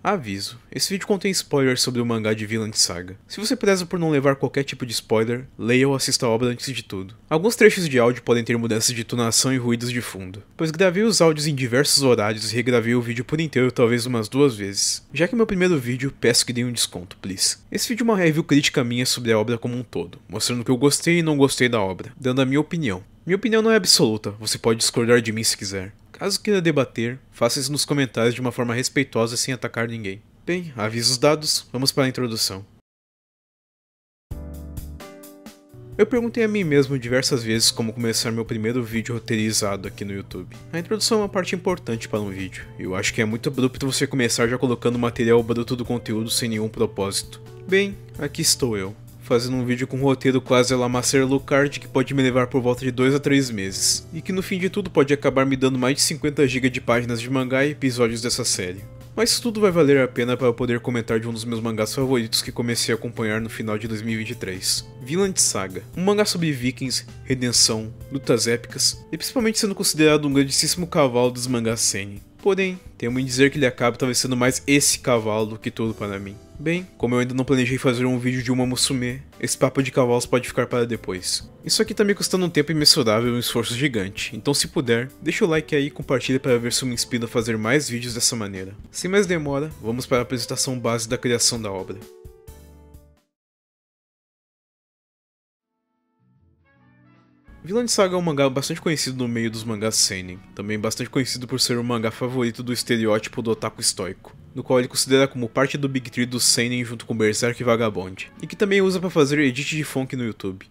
Aviso, esse vídeo contém spoilers sobre o mangá de Vinland Saga. Se você preza por não levar qualquer tipo de spoiler, leia ou assista a obra antes de tudo. Alguns trechos de áudio podem ter mudanças de tonação e ruídos de fundo, pois gravei os áudios em diversos horários e regravei o vídeo por inteiro talvez umas 2 vezes. Já que é meu primeiro vídeo, peço que dê um desconto, please. Esse vídeo é uma review crítica minha sobre a obra como um todo, mostrando que eu gostei e não gostei da obra, dando a minha opinião. Minha opinião não é absoluta, você pode discordar de mim se quiser. Caso queira debater, faça isso nos comentários de uma forma respeitosa sem atacar ninguém. Bem, avisos dados, vamos para a introdução. Eu perguntei a mim mesmo diversas vezes como começar meu primeiro vídeo roteirizado aqui no YouTube. A introdução é uma parte importante para um vídeo, e eu acho que é muito abrupto você começar já colocando material bruto do conteúdo sem nenhum propósito. Bem, aqui estou eu, fazendo um vídeo com um roteiro quase a la Master Lucard que pode me levar por volta de 2 a 3 meses, e que no fim de tudo pode acabar me dando mais de 50 GB de páginas de mangá e episódios dessa série. Mas tudo vai valer a pena para eu poder comentar de um dos meus mangás favoritos que comecei a acompanhar no final de 2023. Vinland Saga, um mangá sobre vikings, redenção, lutas épicas, e principalmente sendo considerado um grandíssimo cavalo dos mangás seinen. Porém, temo em dizer que ele acaba talvez sendo mais esse cavalo do que tudo para mim. Bem, como eu ainda não planejei fazer um vídeo de uma Musume, esse papo de cavalos pode ficar para depois. Isso aqui tá me custando um tempo imensurável e um esforço gigante, então se puder, deixa o like aí e compartilha para ver se eu me inspiro a fazer mais vídeos dessa maneira. Sem mais demora, vamos para a apresentação base da criação da obra. Vinland Saga é um mangá bastante conhecido no meio dos mangás seinen, também bastante conhecido por ser o mangá favorito do estereótipo do otaku estoico, no qual ele considera como parte do Big Three do seinen junto com Berserk e Vagabond, e que também usa para fazer edit de funk no YouTube.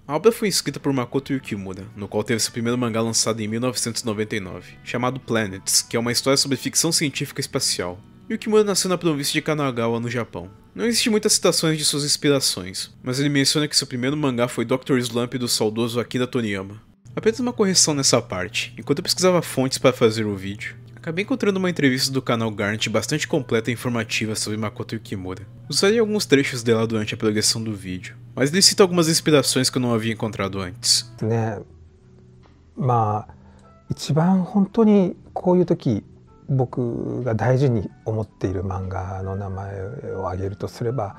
A obra foi escrita por Makoto Yukimura, no qual teve seu primeiro mangá lançado em 1999, chamado Planets, que é uma história sobre ficção científica espacial. Yukimura nasceu na província de Kanagawa, no Japão. Não existe muitas citações de suas inspirações, mas ele menciona que seu primeiro mangá foi Dr. Slump do saudoso Akira Toriyama. Apenas uma correção nessa parte, enquanto eu pesquisava fontes para fazer o vídeo, acabei encontrando uma entrevista do canal Garnet bastante completa e informativa sobre Makoto Yukimura. Usarei alguns trechos dela durante a progressão do vídeo, mas ele cita algumas inspirações que eu não havia encontrado antes. 一番本当にこういう時僕が大事に思っている漫画の名前を挙げるとすれば、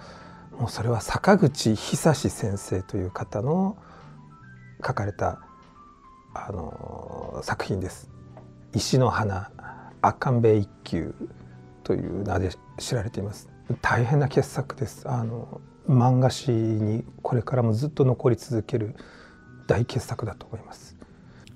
もうそれは坂口久志先生という方の書かれた作品です。石の花赤べ一休という名で知られています。大変な傑作です。漫画史にこれからもずっと残り続ける大傑作だと思います。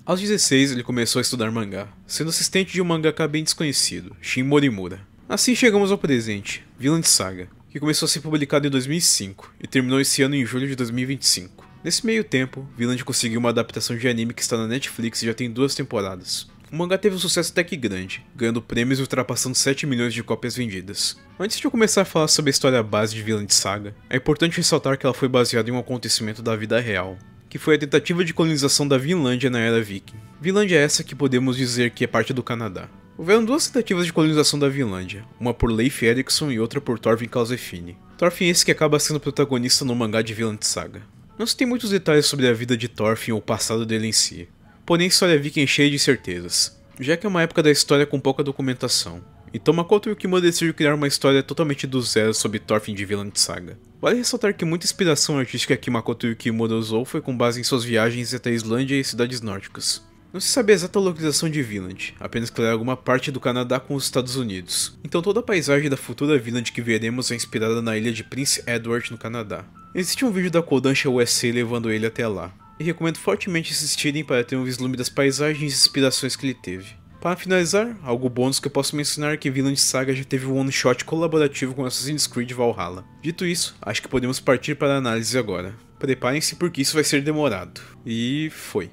Aos 16, ele começou a estudar mangá, sendo assistente de um mangaka bem desconhecido, Shin Morimura. Assim chegamos ao presente, Vinland Saga, que começou a ser publicado em 2005 e terminou esse ano em julho de 2025. Nesse meio tempo, Vinland conseguiu uma adaptação de anime que está na Netflix e já tem 2 temporadas. O mangá teve um sucesso até que grande, ganhando prêmios e ultrapassando 7 milhões de cópias vendidas. Antes de eu começar a falar sobre a história base de Vinland Saga, é importante ressaltar que ela foi baseada em um acontecimento da vida real, que foi a tentativa de colonização da Vinlândia na era viking. Vinlândia é essa que podemos dizer que é parte do Canadá. Houveram 2 tentativas de colonização da Vinlândia, uma por Leif Erikson e outra por Thorfinn Kalsefini. Thorfinn esse que acaba sendo protagonista no mangá de Vinland Saga. Não se tem muitos detalhes sobre a vida de Thorfinn ou o passado dele em si, porém a história viking é cheia de certezas, já que é uma época da história com pouca documentação. Então Makoto Yukimura decidiu criar uma história totalmente do zero sobre Thorfinn de Vinland Saga. Vale ressaltar que muita inspiração artística que Makoto Yukimura usou foi com base em suas viagens até a Islândia e cidades nórdicas. Não se sabe a exata localização de Vinland, apenas que ela é alguma parte do Canadá com os Estados Unidos. Então toda a paisagem da futura Vinland que veremos é inspirada na ilha de Prince Edward no Canadá. Existe um vídeo da Kodansha USA levando ele até lá, e recomendo fortemente assistirem para ter um vislumbre das paisagens e inspirações que ele teve. Para finalizar, algo bônus que eu posso mencionar é que Vinland Saga já teve um one-shot colaborativo com Assassin's Creed Valhalla. Dito isso, acho que podemos partir para a análise agora. Preparem-se porque isso vai ser demorado. E foi.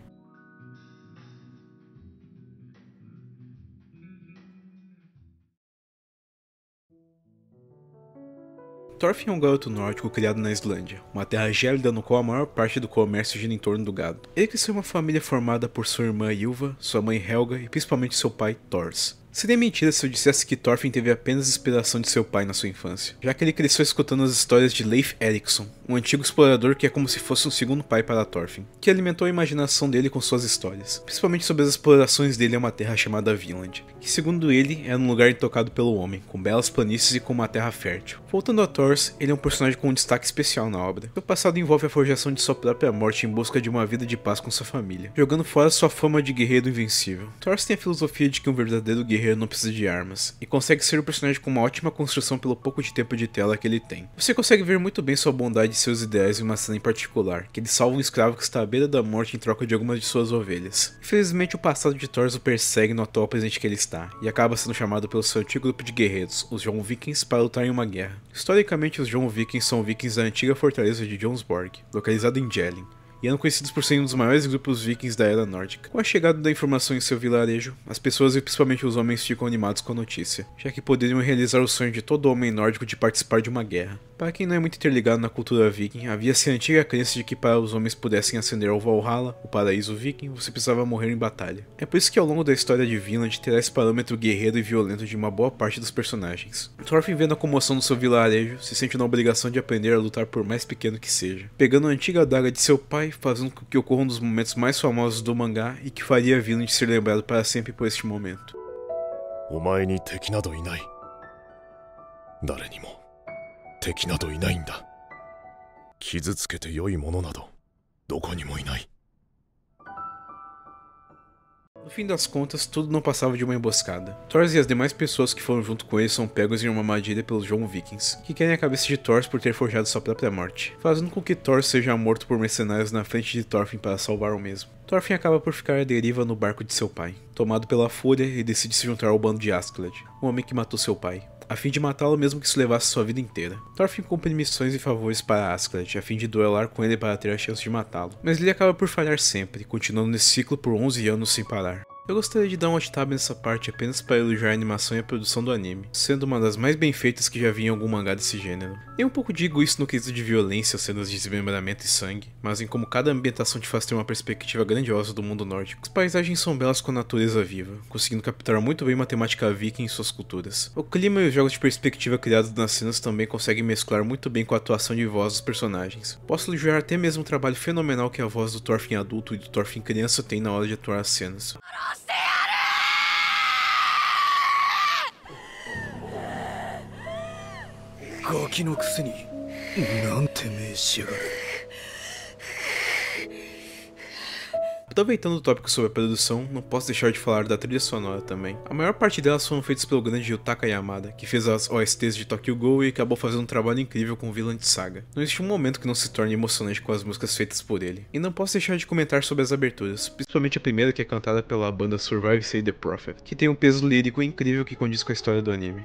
Thorfinn é um garoto nórdico criado na Islândia, uma terra gélida no qual a maior parte do comércio gira em torno do gado. Ele cresceu em uma família formada por sua irmã Ylva, sua mãe Helga e principalmente seu pai Thors. Seria mentira se eu dissesse que Thorfinn teve apenas inspiração de seu pai na sua infância, já que ele cresceu escutando as histórias de Leif Erikson, um antigo explorador que é como se fosse um segundo pai para Thorfinn, que alimentou a imaginação dele com suas histórias, principalmente sobre as explorações dele a uma terra chamada Vinland, que segundo ele era um lugar intocado pelo homem, com belas planícies e com uma terra fértil. Voltando a Thors, ele é um personagem com um destaque especial na obra. Seu passado envolve a forjação de sua própria morte em busca de uma vida de paz com sua família, jogando fora sua fama de guerreiro invencível. Thors tem a filosofia de que um verdadeiro guerreiro não precisa de armas, e consegue ser um personagem com uma ótima construção pelo pouco de tempo de tela que ele tem. Você consegue ver muito bem sua bondade e seus ideais em uma cena em particular, que ele salva um escravo que está à beira da morte em troca de algumas de suas ovelhas. Infelizmente o passado de Thors o persegue no atual presente que ele está, e acaba sendo chamado pelo seu antigo grupo de guerreiros, os Jon Vikings, para lutar em uma guerra. Historicamente os Jon Vikings são vikings da antiga fortaleza de Jonsborg, localizada em Jelling, e eram conhecidos por serem um dos maiores grupos vikings da Era Nórdica. Com a chegada da informação em seu vilarejo, as pessoas e principalmente os homens ficam animados com a notícia, já que poderiam realizar o sonho de todo homem nórdico de participar de uma guerra. Para quem não é muito interligado na cultura viking, havia-se a antiga crença de que para os homens pudessem ascender ao Valhalla, o paraíso viking, você precisava morrer em batalha. É por isso que ao longo da história de Vinland terá esse parâmetro guerreiro e violento de uma boa parte dos personagens. Thorfinn, vendo a comoção do seu vilarejo, se sente na obrigação de aprender a lutar por mais pequeno que seja, pegando a antiga adaga de seu pai, fazendo com que ocorra um dos momentos mais famosos do mangá e que faria Vinland ser lembrado para sempre por este momento. お前に敵などいない。誰にも敵などいないんだ。傷つけて良いものなどどこにもいない。 No fim das contas, tudo não passava de uma emboscada. Thors e as demais pessoas que foram junto com ele são pegos em uma armadilha pelos Jon Vikings, que querem a cabeça de Thor por ter forjado sua própria morte, fazendo com que Thor seja morto por mercenários na frente de Thorfinn para salvar o mesmo. Thorfinn acaba por ficar à deriva no barco de seu pai. Tomado pela fúria, ele decide se juntar ao bando de Askeladd, o homem que matou seu pai, a fim de matá-lo mesmo que isso levasse sua vida inteira. Thorfinn cumpre missões e favores para Askeladd, a fim de duelar com ele para ter a chance de matá-lo, mas ele acaba por falhar sempre, continuando nesse ciclo por 11 anos sem parar. Eu gostaria de dar um alt-tab nessa parte apenas para elogiar a animação e a produção do anime, sendo uma das mais bem feitas que já vi em algum mangá desse gênero. Eu um pouco digo isso no quesito de violência, cenas de desmembramento e sangue, mas em como cada ambientação te faz ter uma perspectiva grandiosa do mundo nórdico. As paisagens são belas com a natureza viva, conseguindo capturar muito bem uma temática viking em suas culturas. O clima e os jogos de perspectiva criados nas cenas também conseguem mesclar muito bem com a atuação de voz dos personagens. Posso elogiar até mesmo o trabalho fenomenal que a voz do Thorfinn adulto e do Thorfinn criança tem na hora de atuar as cenas. ガキのくせになんて目しやがる。 Aproveitando o tópico sobre a produção, não posso deixar de falar da trilha sonora também. A maior parte delas foram feitas pelo grande Yutaka Yamada, que fez as OSTs de Tokyo Ghoul e acabou fazendo um trabalho incrível com Vinland Saga. Não existe um momento que não se torne emocionante com as músicas feitas por ele. E não posso deixar de comentar sobre as aberturas, principalmente a primeira que é cantada pela banda Survive Say The Prophet, que tem um peso lírico incrível que condiz com a história do anime.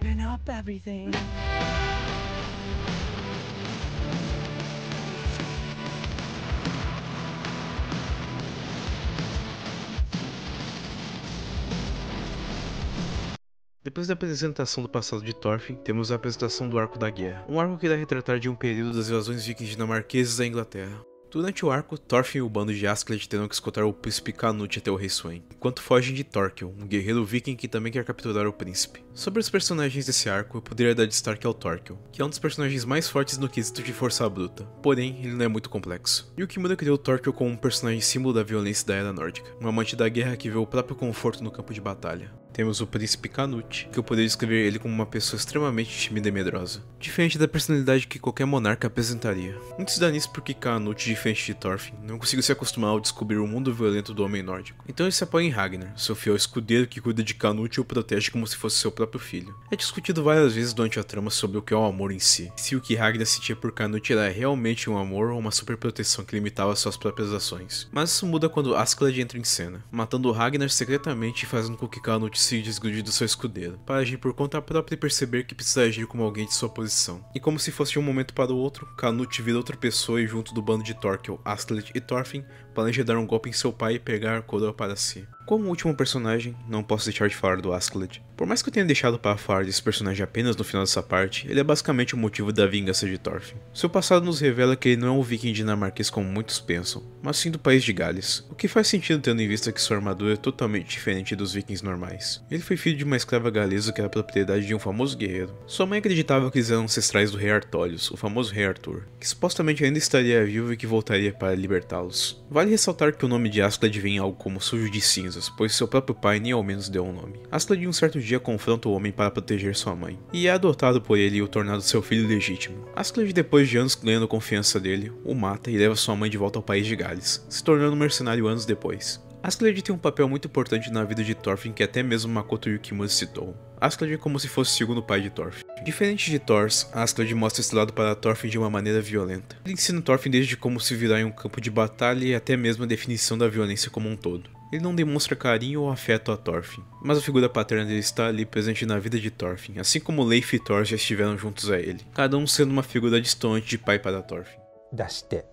Depois da apresentação do passado de Thorfinn, temos a apresentação do Arco da Guerra, um arco que irá retratar de um período das invasões vikings dinamarquesas à Inglaterra. Durante o arco, Thorfinn e o bando de Askeladd terão que escoltar o príncipe Canute até o rei Swain, enquanto fogem de Thorkel, um guerreiro viking que também quer capturar o príncipe. Sobre os personagens desse arco, eu poderia dar destaque ao Thorkel, que é um dos personagens mais fortes no quesito de força bruta, porém ele não é muito complexo. Yukimura criou Thorkel como um personagem símbolo da violência da Era Nórdica, um amante da guerra que vê o próprio conforto no campo de batalha. Temos o príncipe Canute, que eu poderia descrever ele como uma pessoa extremamente tímida e medrosa, diferente da personalidade que qualquer monarca apresentaria. Muito se dá nisso porque Canute, diferente de Thorfinn, não conseguiu se acostumar ao descobrir o mundo violento do homem nórdico. Então ele se apoia em Ragnar, seu fiel escudeiro que cuida de Canute e o protege como se fosse seu próprio filho. É discutido várias vezes durante a trama sobre o que é o amor em si, se o que Ragnar sentia por Canute era realmente um amor ou uma superproteção que limitava suas próprias ações. Mas isso muda quando Askeladd entra em cena, matando Ragnar secretamente e fazendo com que Canute se desgrude do seu escudeiro, para agir por conta própria e perceber que precisa agir como alguém de sua posição. E como se fosse de um momento para o outro, Canute vira outra pessoa e junto do bando de Thorkel, Askeladd e Thorfinn planeja dar um golpe em seu pai e pegar a coroa para si. Como último personagem, não posso deixar de falar do Askeladd. Por mais que eu tenha deixado para falar desse personagem apenas no final dessa parte, ele é basicamente o motivo da vingança de Thorfinn. Seu passado nos revela que ele não é um viking dinamarquês como muitos pensam, mas sim do país de Gales, o que faz sentido tendo em vista que sua armadura é totalmente diferente dos vikings normais. Ele foi filho de uma escrava galesa que era propriedade de um famoso guerreiro. Sua mãe acreditava que eles eram ancestrais do rei Artorius, o famoso rei Arthur, que supostamente ainda estaria vivo e que voltaria para libertá-los. Vale ressaltar que o nome de Askeladd vem em algo como sujo de cinzas, pois seu próprio pai nem ao menos deu um nome. Askeladd um certo dia confronta o homem para proteger sua mãe, e é adotado por ele e o tornado seu filho legítimo. Askeladd, depois de anos ganhando a confiança dele, o mata e leva sua mãe de volta ao país de Gales, se tornando um mercenário anos depois. Askeladd tem um papel muito importante na vida de Thorfinn que até mesmo Makoto Yukimura citou. Askeladd é como se fosse o segundo pai de Thorfinn. Diferente de Thors, Askeladd mostra esse lado para Thorfinn de uma maneira violenta. Ele ensina Thorfinn desde como se virar em um campo de batalha e até mesmo a definição da violência como um todo. Ele não demonstra carinho ou afeto a Thorfinn, mas a figura paterna dele está ali presente na vida de Thorfinn, assim como Leif e Thor já estiveram juntos a ele, cada um sendo uma figura distante de pai para Thorfinn. 出して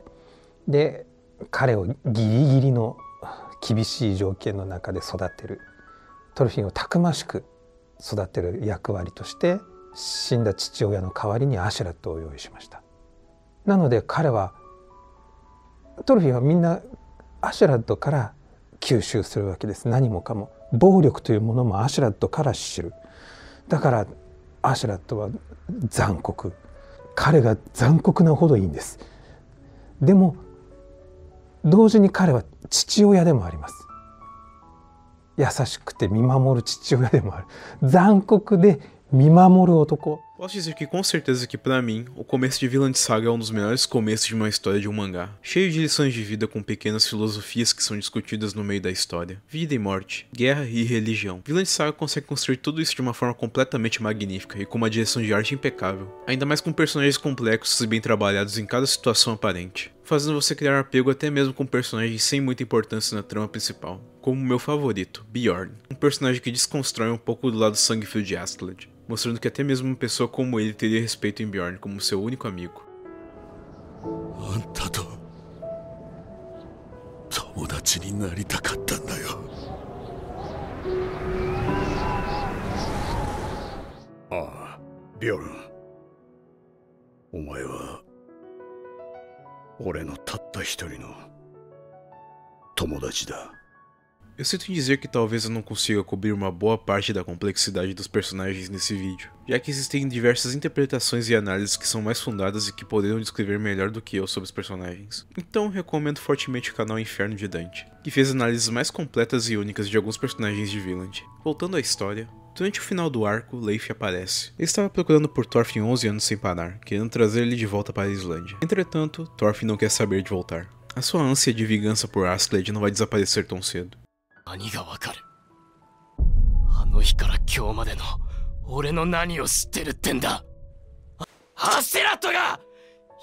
で彼をギリギリの厳しい条件の中で育てるトルフィンをたくましく育てる役割として死んだ父親の代わりにアシュラットを用意しました。なので彼はトルフィンはみんなアシュラットから吸収するわけです。何もかも暴力というものもアシュラットから知る。だからアシュラットは残酷、彼が残酷なほどいいんです。でも同時に彼は父親でもあります。優しくて見守る父親でもある。残酷で見守る男。 Posso dizer que com certeza que pra mim, o começo de Vinland Saga é um dos melhores começos de uma história de um mangá, cheio de lições de vida com pequenas filosofias que são discutidas no meio da história, vida e morte, guerra e religião. Vinland Saga consegue construir tudo isso de uma forma completamente magnífica e com uma direção de arte impecável, ainda mais com personagens complexos e bem trabalhados em cada situação aparente, fazendo você criar apego até mesmo com personagens sem muita importância na trama principal, como o meu favorito, Bjorn, um personagem que desconstrói um pouco do lado sangue frio de Askeladd, mostrando que até mesmo uma pessoa como ele teria respeito em Bjorn como seu único amigo. Bjorn, お前は俺のたった一人の友達だ。 Eu sinto em dizer que talvez eu não consiga cobrir uma boa parte da complexidade dos personagens nesse vídeo, já que existem diversas interpretações e análises que são mais fundadas e que poderiam descrever melhor do que eu sobre os personagens. Então recomendo fortemente o canal Inferno de Dante, que fez análises mais completas e únicas de alguns personagens de Vinland. Voltando à história, durante o final do arco, Leif aparece. Ele estava procurando por Thorfinn 11 anos sem parar, querendo trazer ele de volta para a Islândia. Entretanto, Thorfinn não quer saber de voltar. A sua ânsia de vingança por Askeladd não vai desaparecer tão cedo. 何がわかる？あの日から今日までの俺の何を知ってるってんだ。アシェラットが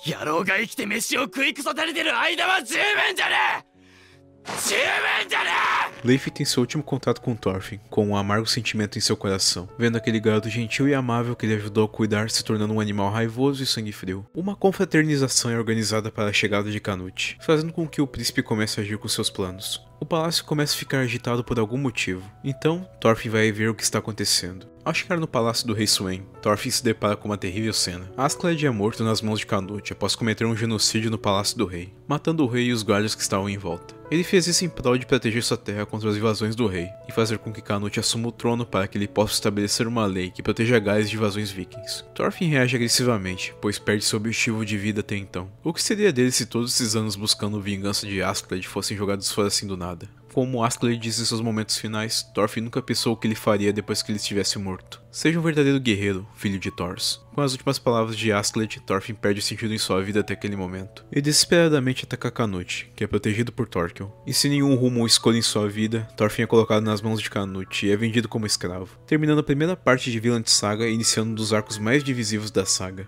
野郎が生きて飯を食い腐されてる間は十分じゃねえ。 Leif tem seu último contato com Thorfinn, com um amargo sentimento em seu coração, vendo aquele garoto gentil e amável que ele ajudou a cuidar se tornando um animal raivoso e sangue frio. Uma confraternização é organizada para a chegada de Canute, fazendo com que o príncipe comece a agir com seus planos. O palácio começa a ficar agitado por algum motivo, então Thorfinn vai ver o que está acontecendo. Ao chegar no palácio do rei Swain, Thorfinn se depara com uma terrível cena. Askeladd é morto nas mãos de Canute após cometer um genocídio no palácio do rei, matando o rei e os guardas que estavam em volta. Ele fez isso em prol de proteger sua terra contra as invasões do rei, e fazer com que Canute assuma o trono para que ele possa estabelecer uma lei que proteja Gales de invasões vikings. Thorfinn reage agressivamente, pois perde seu objetivo de vida até então. O que seria dele se todos esses anos buscando vingança de Askeladd fossem jogados fora assim do nada? Como Askeladd diz em seus momentos finais, Thorfinn nunca pensou o que ele faria depois que ele estivesse morto. Seja um verdadeiro guerreiro, filho de Thors. Com as últimas palavras de Askeladd, Thorfinn perde sentido em sua vida até aquele momento. Ele desesperadamente ataca Canute, que é protegido por Thorkel. E sem nenhum rumo ou escolha em sua vida, Thorfinn é colocado nas mãos de Canute e é vendido como escravo, terminando a primeira parte de Vinland Saga e iniciando um dos arcos mais divisivos da saga.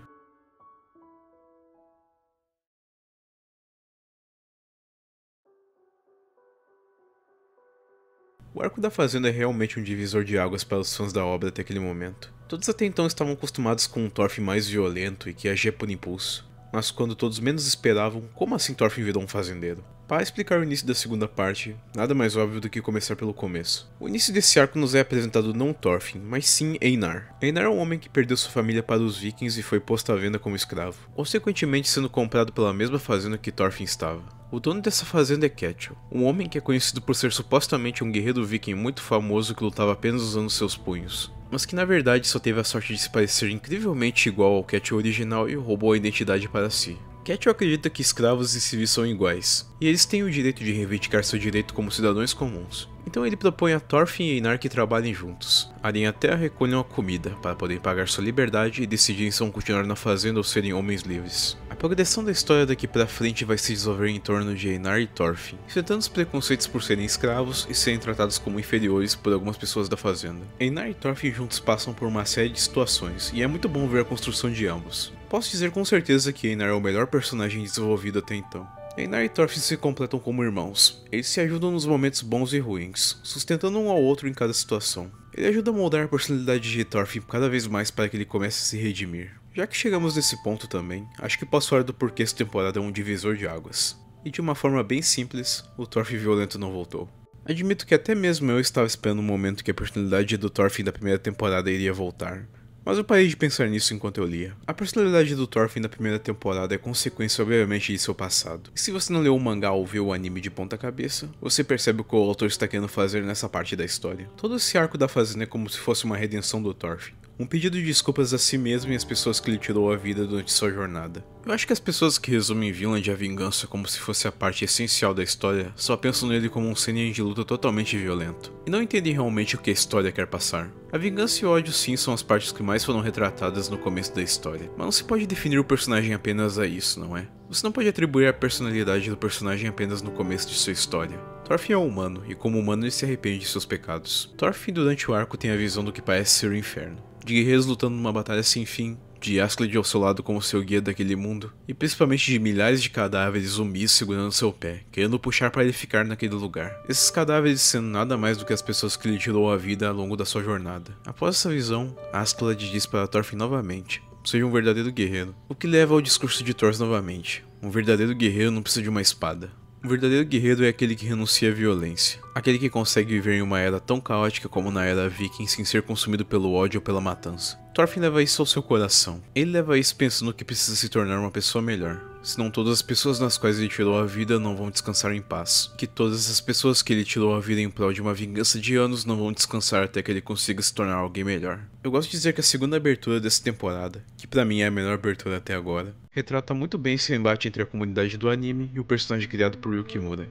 O arco da fazenda é realmente um divisor de águas para os fãs da obra até aquele momento. Todos até então estavam acostumados com um Thorfinn mais violento e que agia por impulso. Mas quando todos menos esperavam, como assim Thorfinn virou um fazendeiro? Para explicar o início da segunda parte, nada mais óbvio do que começar pelo começo. O início desse arco nos é apresentado não Thorfinn, mas sim Einar. Einar é um homem que perdeu sua família para os vikings e foi posto à venda como escravo, consequentemente sendo comprado pela mesma fazenda que Thorfinn estava. O dono dessa fazenda é Ketil, um homem que é conhecido por ser supostamente um guerreiro viking muito famoso que lutava apenas usando seus punhos, mas que na verdade só teve a sorte de se parecer incrivelmente igual ao Ketil original e roubou a identidade para si. Ketil acredita que escravos e civis são iguais, e eles têm o direito de reivindicar seu direito como cidadãos comuns. Então ele propõe a Thorfinn e Einar que trabalhem juntos, arem a terra e recolham a comida, para poderem pagar sua liberdade e decidirem se vão continuar na fazenda ou serem homens livres. A progressão da história daqui pra frente vai se desenvolver em torno de Einar e Thorfinn, enfrentando os preconceitos por serem escravos e serem tratados como inferiores por algumas pessoas da fazenda. Einar e Thorfinn juntos passam por uma série de situações, e é muito bom ver a construção de ambos. Posso dizer com certeza que Einar é o melhor personagem desenvolvido até então. Einar e Thorfinn se completam como irmãos. Eles se ajudam nos momentos bons e ruins, sustentando um ao outro em cada situação. Ele ajuda a moldar a personalidade de Thorfinn cada vez mais para que ele comece a se redimir. Já que chegamos nesse ponto também, acho que posso falar do porquê essa temporada é um divisor de águas. E de uma forma bem simples, o Thorfinn violento não voltou. Admito que até mesmo eu estava esperando um momento que a personalidade do Thorfinn da primeira temporada iria voltar. Mas eu parei de pensar nisso enquanto eu lia. A personalidade do Thorfinn da primeira temporada é consequência obviamente de seu passado. E se você não leu o mangá ou viu o anime de ponta cabeça, você percebe o que o autor está querendo fazer nessa parte da história. Todo esse arco da fazenda é como se fosse uma redenção do Thorfinn. Um pedido de desculpas a si mesmo e às pessoas que lhe tirou a vida durante sua jornada. Eu acho que as pessoas que resumem Vinland a vingança como se fosse a parte essencial da história só pensam nele como um seinen de luta totalmente violento, e não entendem realmente o que a história quer passar. A vingança e o ódio sim são as partes que mais foram retratadas no começo da história, mas não se pode definir o personagem apenas a isso, não é? Você não pode atribuir a personalidade do personagem apenas no começo de sua história. Thorfinn é humano, e como humano ele se arrepende de seus pecados. Thorfinn durante o arco tem a visão do que parece ser o inferno, de guerreiros lutando numa batalha sem fim, de Askeladd ao seu lado como seu guia daquele mundo, e principalmente de milhares de cadáveres zumbis segurando seu pé, querendo puxar para ele ficar naquele lugar. Esses cadáveres sendo nada mais do que as pessoas que lhe tirou a vida ao longo da sua jornada. Após essa visão, Askeladd diz para Thorfinn novamente: seja um verdadeiro guerreiro. O que leva ao discurso de Thor novamente: um verdadeiro guerreiro não precisa de uma espada. Um verdadeiro guerreiro é aquele que renuncia à violência, aquele que consegue viver em uma era tão caótica como na era viking sem ser consumido pelo ódio ou pela matança. Thorfinn leva isso ao seu coração. Ele leva isso pensando que precisa se tornar uma pessoa melhor, senão todas as pessoas nas quais ele tirou a vida não vão descansar em paz, que todas as pessoas que ele tirou a vida em prol de uma vingança de anos não vão descansar até que ele consiga se tornar alguém melhor. Eu gosto de dizer que a segunda abertura dessa temporada, que pra mim é a melhor abertura até agora, retrata muito bem esse embate entre a comunidade do anime e o personagem criado por Yu Kimura.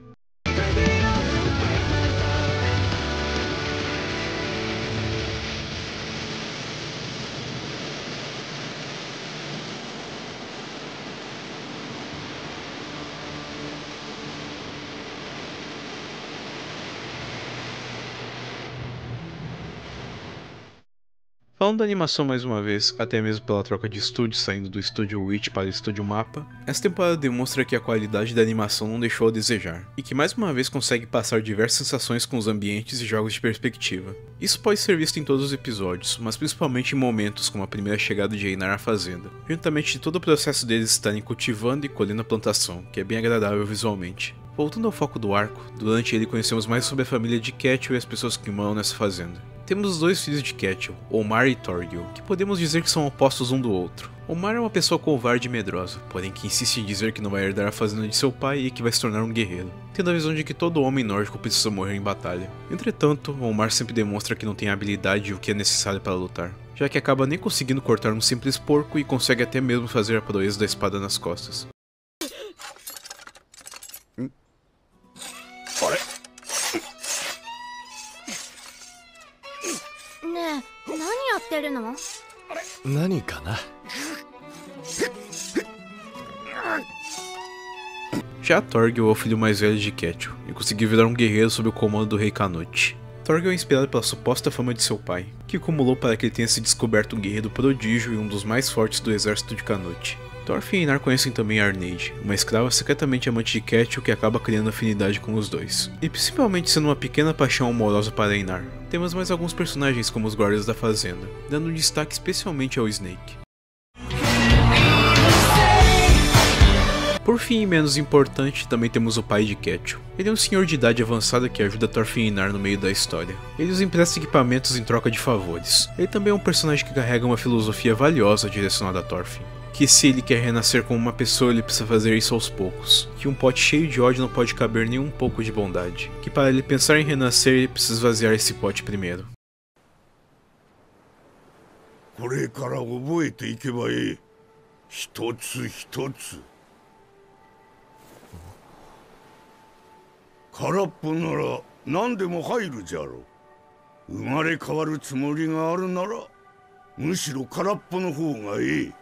Falando da animação mais uma vez, até mesmo pela troca de estúdio saindo do estúdio Witch para o estúdio Mappa, essa temporada demonstra que a qualidade da animação não deixou a desejar, e que mais uma vez consegue passar diversas sensações com os ambientes e jogos de perspectiva. Isso pode ser visto em todos os episódios, mas principalmente em momentos como a primeira chegada de Einar à fazenda, juntamente de todo o processo deles estarem cultivando e colhendo a plantação, que é bem agradável visualmente. Voltando ao foco do arco, durante ele conhecemos mais sobre a família de Ketil e as pessoas que moram nessa fazenda. Temos os dois filhos de Ketil, Omar e Thorgil, que podemos dizer que são opostos um do outro. Omar é uma pessoa covarde e medrosa, porém que insiste em dizer que não vai herdar a fazenda de seu pai e que vai se tornar um guerreiro, tendo a visão de que todo homem nórdico precisa morrer em batalha. Entretanto, Omar sempre demonstra que não tem a habilidade e o que é necessário para lutar, já que acaba nem conseguindo cortar um simples porco e consegue até mesmo fazer a proeza da espada nas costas. 何かな。 Já Thorgil é o filho mais velho de Ketil e conseguiu virar um guerreiro sob o comando do rei Canute. Thorgil é inspirado pela suposta fama de seu pai, que acumulou para que ele tenha se descoberto um guerreiro prodígio e um dos mais fortes do exército de Canute. Thorfinn e Einar conhecem também Arneid, uma escrava secretamente amante de Ketil que acaba criando afinidade com os dois, e principalmente sendo uma pequena paixão amorosa para Einar. Temos mais alguns personagens como os guardas da fazenda, dando um destaque especialmente ao Snake. Por fim, e menos importante, também temos o pai de Ketchum. Ele é um senhor de idade avançada que ajuda Thorfinn e Einar no meio da história. Ele os empresta equipamentos em troca de favores. Ele também é um personagem que carrega uma filosofia valiosa direcionada a Thorfinn. Que se ele quer renascer como uma pessoa, ele precisa fazer isso aos poucos. Que um pote cheio de ódio não pode caber nem um pouco de bondade. Que para ele pensar em renascer, ele precisa esvaziar esse pote primeiro. これから覚えていけばいい。一つ一つ。空っぽなら何でも入るじゃろう。生まれ変わるつもりがあるなら、むしろ空っぽの方がいい。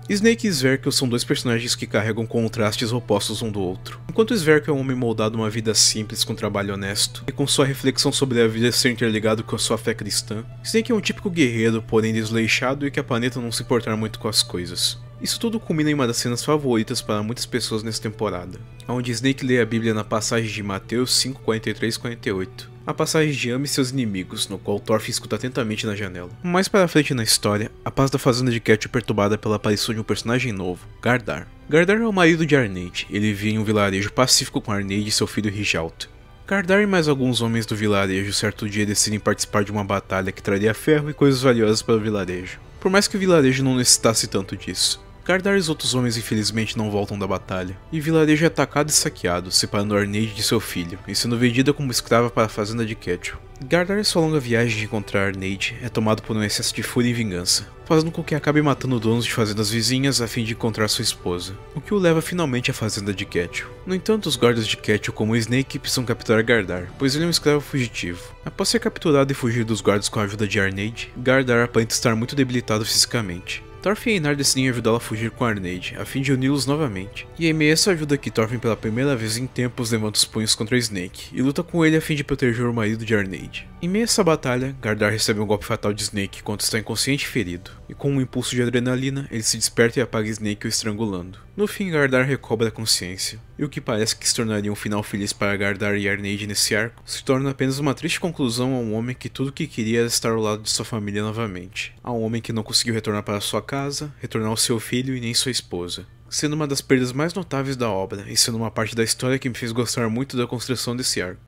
Snake e Sverkel são dois personagens que carregam contrastes opostos um do outro. Enquanto Sverkel é um homem moldado a uma vida simples com trabalho honesto, e com sua reflexão sobre a vida ser interligado com a sua fé cristã, Snake é um típico guerreiro, porém desleixado e que aparenta não se importar muito com as coisas. Isso tudo culmina em uma das cenas favoritas para muitas pessoas nessa temporada, onde Snake lê a Bíblia na passagem de Mateus 5:43-48. A passagem de Ame seus inimigos, no qual Thorfinn escuta atentamente na janela. Mais para frente na história, a paz da fazenda de Ketchum é perturbada pela aparição de um personagem novo, Gardar. Gardar é o marido de Arneid, ele vivia em um vilarejo pacífico com Arneid e seu filho Rijalt. Gardar e mais alguns homens do vilarejo certo dia decidem participar de uma batalha que traria ferro e coisas valiosas para o vilarejo. Por mais que o vilarejo não necessitasse tanto disso. Gardar e os outros homens infelizmente não voltam da batalha, e o vilarejo é atacado e saqueado, separando Arneid de seu filho, e sendo vendida como escrava para a fazenda de Ketchum. Gardar em sua longa viagem de encontrar Arneid é tomado por um excesso de fúria e vingança, fazendo com que acabe matando donos de fazendas vizinhas a fim de encontrar sua esposa, o que o leva finalmente à fazenda de Ketchum. No entanto, os guardas de Ketchum como Snake precisam capturar Gardar, pois ele é um escravo fugitivo. Após ser capturado e fugir dos guardas com a ajuda de Arneid, Gardar aparenta estar muito debilitado fisicamente. Thorfinn e Einar decidem ajudá-lo a fugir com Arneid, a fim de uni-los novamente. E é em meio a essa ajuda que Thorfinn pela primeira vez em tempos levanta os punhos contra Snake, e luta com ele a fim de proteger o marido de Arneid. Em meio a essa batalha, Gardar recebe um golpe fatal de Snake enquanto está inconsciente e ferido, e com um impulso de adrenalina, ele se desperta e apaga Snake o estrangulando. No fim, Gardar recobra a consciência, e o que parece que se tornaria um final feliz para Gardar e Arneid nesse arco, se torna apenas uma triste conclusão a um homem que tudo o que queria era estar ao lado de sua família novamente. A um homem que não conseguiu retornar para sua casa, retornar ao seu filho e nem sua esposa. Sendo uma das perdas mais notáveis da obra, e sendo uma parte da história que me fez gostar muito da construção desse arco.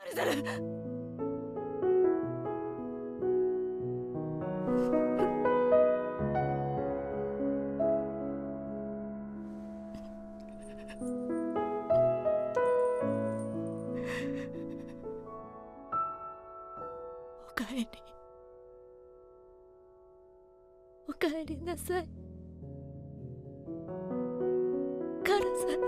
Oかえりなさい。カルさん。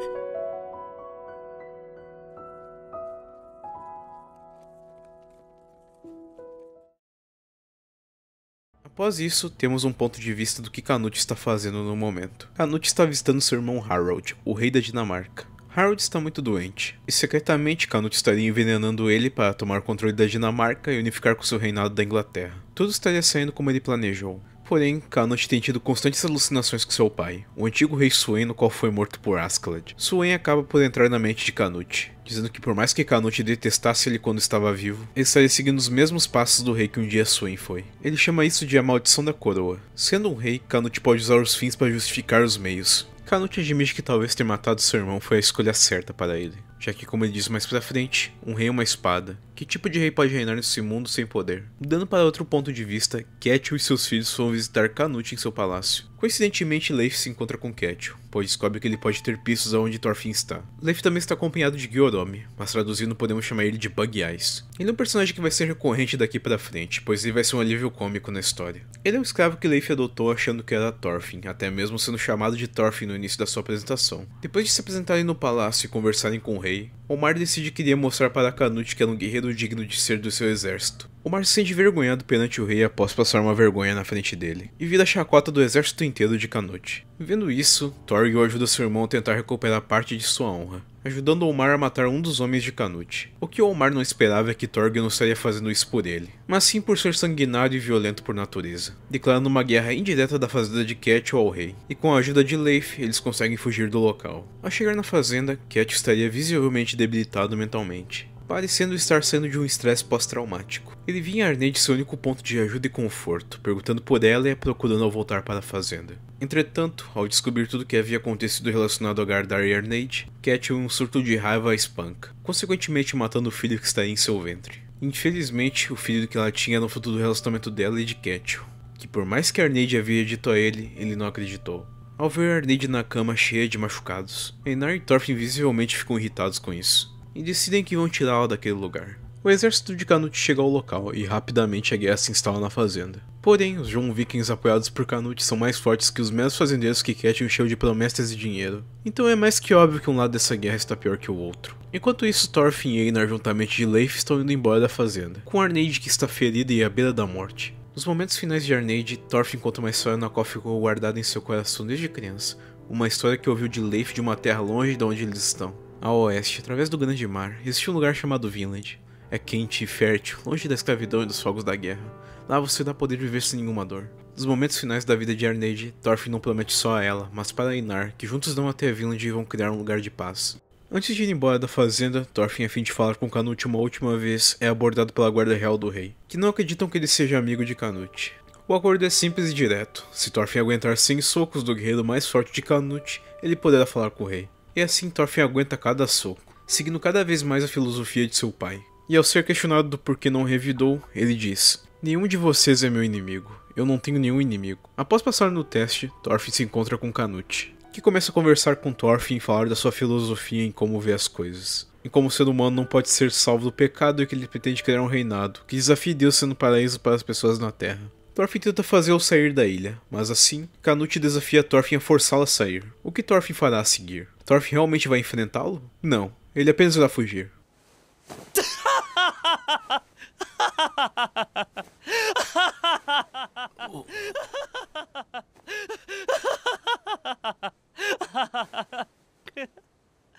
Após isso, temos um ponto de vista do que Canute está fazendo no momento. Canute está visitando seu irmão Harald, o rei da Dinamarca. Harald está muito doente, e secretamente Canute estaria envenenando ele para tomar controle da Dinamarca e unificar com seu reinado da Inglaterra. Tudo estaria saindo como ele planejou. Porém, Canute tem tido constantes alucinações com seu pai, o antigo rei Swain, no qual foi morto por Askeladd. Swain acaba por entrar na mente de Canute, dizendo que por mais que Canute detestasse ele quando estava vivo, ele estaria seguindo os mesmos passos do rei que um dia Swain foi. Ele chama isso de a maldição da coroa. Sendo um rei, Canute pode usar os fins para justificar os meios. Canute admite que talvez ter matado seu irmão foi a escolha certa para ele, já que, como ele diz mais pra frente, um rei é uma espada. Que tipo de rei pode reinar nesse mundo sem poder? Dando para outro ponto de vista, Ketchum e seus filhos vão visitar Canute em seu palácio. Coincidentemente, Leif se encontra com Ketchum, pois descobre que ele pode ter pistas aonde Thorfinn está. Leif também está acompanhado de Gyoromi, mas traduzindo podemos chamar ele de Bug Eyes. Ele é um personagem que vai ser recorrente daqui pra frente, pois ele vai ser um alívio cômico na história. Ele é um escravo que Leif adotou achando que era Thorfinn, até mesmo sendo chamado de Thorfinn no início da sua apresentação. Depois de se apresentarem no palácio e conversarem com o rei, Omar decide que iria mostrar para Canute que era um guerreiro digno de ser do seu exército. Omar se sente envergonhado perante o rei após passar uma vergonha na frente dele, e vira a chacota do exército inteiro de Canute. Vendo isso, Thorgil ajuda seu irmão a tentar recuperar parte de sua honra, ajudando Omar a matar um dos homens de Canute. O que Omar não esperava é que Thorgil não estaria fazendo isso por ele, mas sim por ser sanguinário e violento por natureza, declarando uma guerra indireta da fazenda de Ketchum ao rei, e com a ajuda de Leif, eles conseguem fugir do local. Ao chegar na fazenda, Ketchum estaria visivelmente debilitado mentalmente. parecendo estar saindo de um estresse pós-traumático. Ele via em Arneide seu único ponto de ajuda e conforto, perguntando por ela e a procurando ao voltar para a fazenda. Entretanto, ao descobrir tudo o que havia acontecido relacionado a Gardar e Arneide, Cat em um surto de raiva a espanca, consequentemente matando o filho que estaria em seu ventre. Infelizmente, o filho que ela tinha era no fruto do relacionamento dela e de Cat, que por mais que Arneide havia dito a ele não acreditou. Ao ver Arneide na cama cheia de machucados, Einar e Thorfinn visivelmente ficam irritados com isso, e decidem que vão tirá-la daquele lugar. O exército de Canute chega ao local e rapidamente a guerra se instala na fazenda. Porém, os John Vikings apoiados por Canute são mais fortes que os meros fazendeiros que Cat encheu de promessas e dinheiro, então é mais que óbvio que um lado dessa guerra está pior que o outro. Enquanto isso, Thorfinn e Einar juntamente de Leif estão indo embora da fazenda, com Arneide que está ferida e à beira da morte. Nos momentos finais de Arneide, Thorfinn conta uma história na qual ficou guardada em seu coração desde criança, uma história que ouviu de Leif de uma terra longe de onde eles estão. A oeste, através do grande mar, existe um lugar chamado Vinland. É quente e fértil, longe da escravidão e dos fogos da guerra. Lá você dá poder viver sem nenhuma dor. Nos momentos finais da vida de Arneide, Thorfinn não promete só a ela, mas para Einar, que juntos vão até Vinland e vão criar um lugar de paz. Antes de ir embora da fazenda, Thorfinn, a fim de falar com Canute uma última vez, é abordado pela guarda real do rei, que não acreditam que ele seja amigo de Canute. O acordo é simples e direto. Se Thorfinn aguentar 100 socos do guerreiro mais forte de Canute, ele poderá falar com o rei. E assim Thorfinn aguenta cada soco, seguindo cada vez mais a filosofia de seu pai. E ao ser questionado do porquê não revidou, ele diz: "Nenhum de vocês é meu inimigo. Eu não tenho nenhum inimigo." Após passar no teste, Thorfinn se encontra com Canute, que começa a conversar com Thorfinn e falar da sua filosofia em como vê as coisas. Em como o ser humano não pode ser salvo do pecado e que ele pretende criar um reinado, que desafie Deus sendo paraíso para as pessoas na Terra. Thorfinn tenta fazê-lo sair da ilha, mas assim, Canute desafia Thorfinn a forçá-lo a sair. O que Thorfinn fará a seguir? Thorfinn realmente vai enfrentá-lo? Não, ele apenas irá fugir.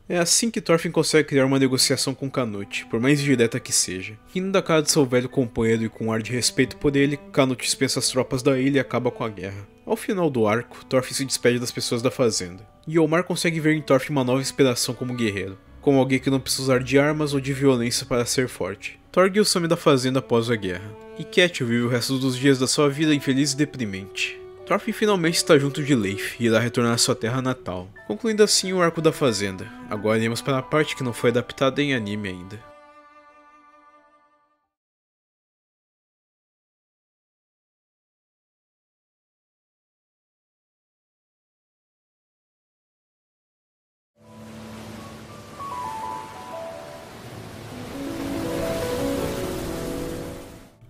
É assim que Thorfinn consegue criar uma negociação com Canute, por mais direta que seja. Rindo da cara de seu velho companheiro e com um ar de respeito por ele, Canute dispensa as tropas da ilha e acaba com a guerra. Ao final do arco, Thorfinn se despede das pessoas da fazenda, e Omar consegue ver em Thorfinn uma nova inspiração como guerreiro, como alguém que não precisa usar de armas ou de violência para ser forte. Torgil some da fazenda após a guerra, e Ketil vive o resto dos dias da sua vida infeliz e deprimente. Thorfinn finalmente está junto de Leif e irá retornar à sua terra natal, concluindo assim o arco da fazenda. Agora iremos para a parte que não foi adaptada em anime ainda.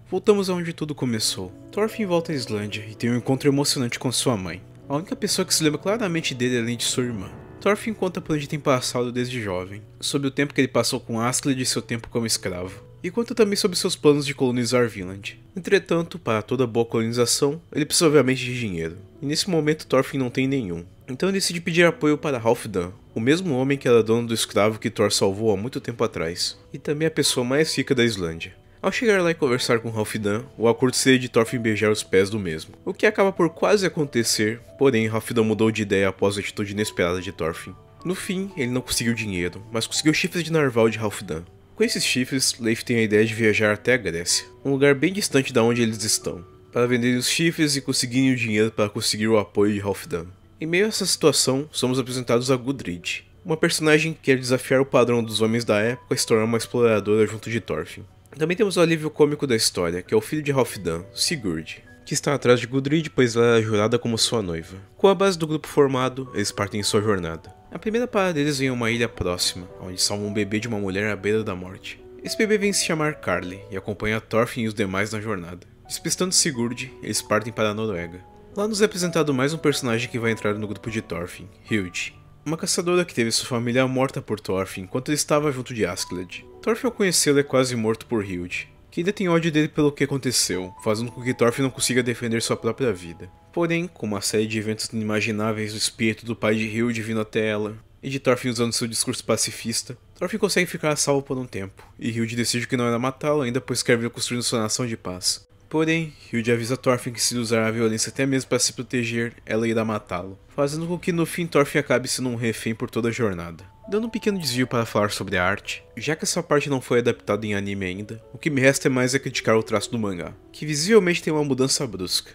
Voltamos aonde tudo começou. Thorfinn volta à Islândia e tem um encontro emocionante com sua mãe, a única pessoa que se lembra claramente dele além de sua irmã. Thorfinn conta por onde tem passado desde jovem, sobre o tempo que ele passou com Askeladd e seu tempo como escravo, e conta também sobre seus planos de colonizar Vinland. Entretanto, para toda boa colonização, ele precisa obviamente de dinheiro, e nesse momento Thorfinn não tem nenhum. Então ele decide pedir apoio para Halfdan, o mesmo homem que era dono do escravo que Thor salvou há muito tempo atrás, e também a pessoa mais rica da Islândia. Ao chegar lá e conversar com Halfdan, o acordo seria de Thorfinn beijar os pés do mesmo, o que acaba por quase acontecer, porém Halfdan mudou de ideia após a atitude inesperada de Thorfinn. No fim, ele não conseguiu dinheiro, mas conseguiu chifres de narval de Halfdan. Com esses chifres, Leif tem a ideia de viajar até a Grécia, um lugar bem distante de onde eles estão, para venderem os chifres e conseguirem o dinheiro para conseguir o apoio de Halfdan. Em meio a essa situação, somos apresentados a Gudrid, uma personagem que quer desafiar o padrão dos homens da época e se tornar uma exploradora junto de Thorfinn. Também temos o alívio cômico da história, que é o filho de Halfdan, Sigurd, que está atrás de Gudrid pois ela é jurada como sua noiva. Com a base do grupo formado, eles partem em sua jornada. A primeira parada deles vem em uma ilha próxima, onde salvam um bebê de uma mulher à beira da morte. Esse bebê vem se chamar Karli e acompanha Thorfinn e os demais na jornada. Despistando Sigurd, eles partem para a Noruega. Lá nos é apresentado mais um personagem que vai entrar no grupo de Thorfinn, Hild, uma caçadora que teve sua família morta por Thorfinn enquanto ele estava junto de Askeladd. Thorfinn ao conhecê-lo é quase morto por Hild, que ainda tem ódio dele pelo que aconteceu, fazendo com que Thorfinn não consiga defender sua própria vida. Porém, com uma série de eventos inimagináveis do espírito do pai de Hild vindo até ela, e de Thorfinn usando seu discurso pacifista, Thorfinn consegue ficar a salvo por um tempo, e Hild decide que não era matá-lo ainda pois quer ver construindo sua nação de paz. Porém, Hild avisa Thorfinn que se usar a violência até mesmo para se proteger, ela irá matá-lo, fazendo com que no fim Thorfinn acabe sendo um refém por toda a jornada. Dando um pequeno desvio para falar sobre a arte, já que essa parte não foi adaptada em anime ainda, o que me resta é mais criticar o traço do mangá, que visivelmente tem uma mudança brusca.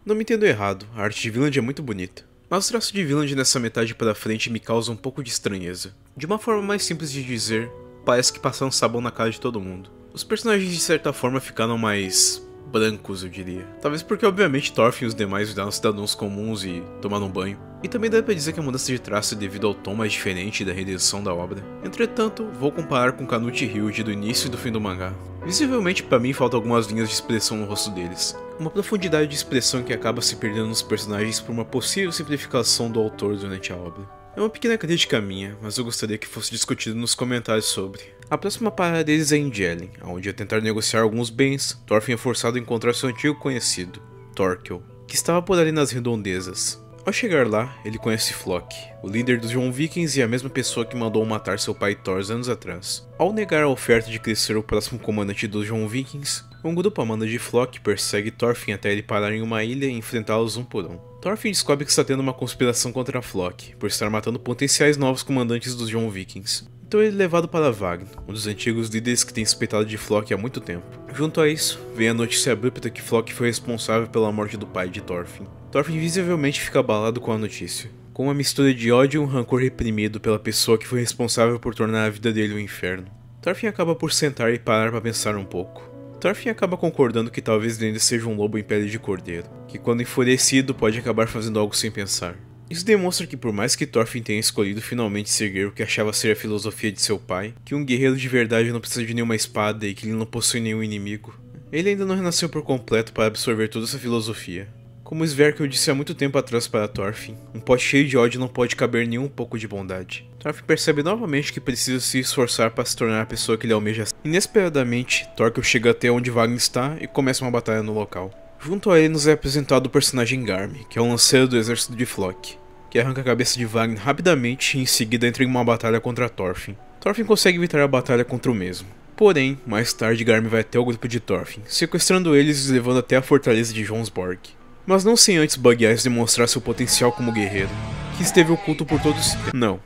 Não me entendo errado, a arte de Vinland é muito bonita, mas o traço de Vinland nessa metade para frente me causa um pouco de estranheza. De uma forma mais simples de dizer, parece que passaram sabão na cara de todo mundo. Os personagens de certa forma ficaram mais brancos, eu diria. Talvez porque obviamente Thorfinn e os demais viraram cidadãos comuns e tomaram um banho. E também dá pra dizer que a mudança de traço é devido ao tom mais diferente da redenção da obra. Entretanto, vou comparar com Canute e Ryuji do início e do fim do mangá. Visivelmente pra mim faltam algumas linhas de expressão no rosto deles. Uma profundidade de expressão que acaba se perdendo nos personagens por uma possível simplificação do autor durante a obra. É uma pequena crítica minha, mas eu gostaria que fosse discutido nos comentários sobre. A próxima parada deles é em Jelling, onde ao tentar negociar alguns bens, Thorfinn é forçado a encontrar seu antigo conhecido, Thorkel, que estava por ali nas redondezas. Ao chegar lá, ele conhece Flock, o líder dos John Vikings e a mesma pessoa que mandou matar seu pai Thor anos atrás. Ao negar a oferta de crescer o próximo comandante dos John Vikings, um grupo a mando de Flock persegue Thorfinn até ele parar em uma ilha e enfrentá-los um por um. Thorfinn descobre que está tendo uma conspiração contra Flock, por estar matando potenciais novos comandantes dos John Vikings. Então ele é levado para Vagn, um dos antigos líderes que tem suspeitado de Flock há muito tempo. Junto a isso, vem a notícia abrupta que Flock foi responsável pela morte do pai de Thorfinn. Thorfinn visivelmente fica abalado com a notícia, com uma mistura de ódio e um rancor reprimido pela pessoa que foi responsável por tornar a vida dele um inferno. Thorfinn acaba por sentar e parar para pensar um pouco. Thorfinn acaba concordando que talvez ele ainda seja um lobo em pele de cordeiro, que quando enfurecido pode acabar fazendo algo sem pensar. Isso demonstra que por mais que Thorfinn tenha escolhido finalmente seguir o que achava ser a filosofia de seu pai, que um guerreiro de verdade não precisa de nenhuma espada e que ele não possui nenhum inimigo, ele ainda não renasceu por completo para absorver toda essa filosofia. Como Sverker disse há muito tempo atrás para Thorfinn, um pote cheio de ódio não pode caber nenhum pouco de bondade. Thorfinn percebe novamente que precisa se esforçar para se tornar a pessoa que ele almeja ser. Inesperadamente, Thorkel chega até onde Vagn está e começa uma batalha no local. Junto a ele nos é apresentado o personagem Garm, que é um lanceiro do exército de Flock, que arranca a cabeça de Vagn rapidamente e em seguida entra em uma batalha contra Thorfinn. Thorfinn consegue evitar a batalha contra o mesmo. Porém, mais tarde Garm vai até o grupo de Thorfinn, sequestrando eles e os levando até a fortaleza de Jonsborg. Mas não sem antes Bug Eyes demonstrar seu potencial como guerreiro, que esteve oculto por todo esse tempo. Não.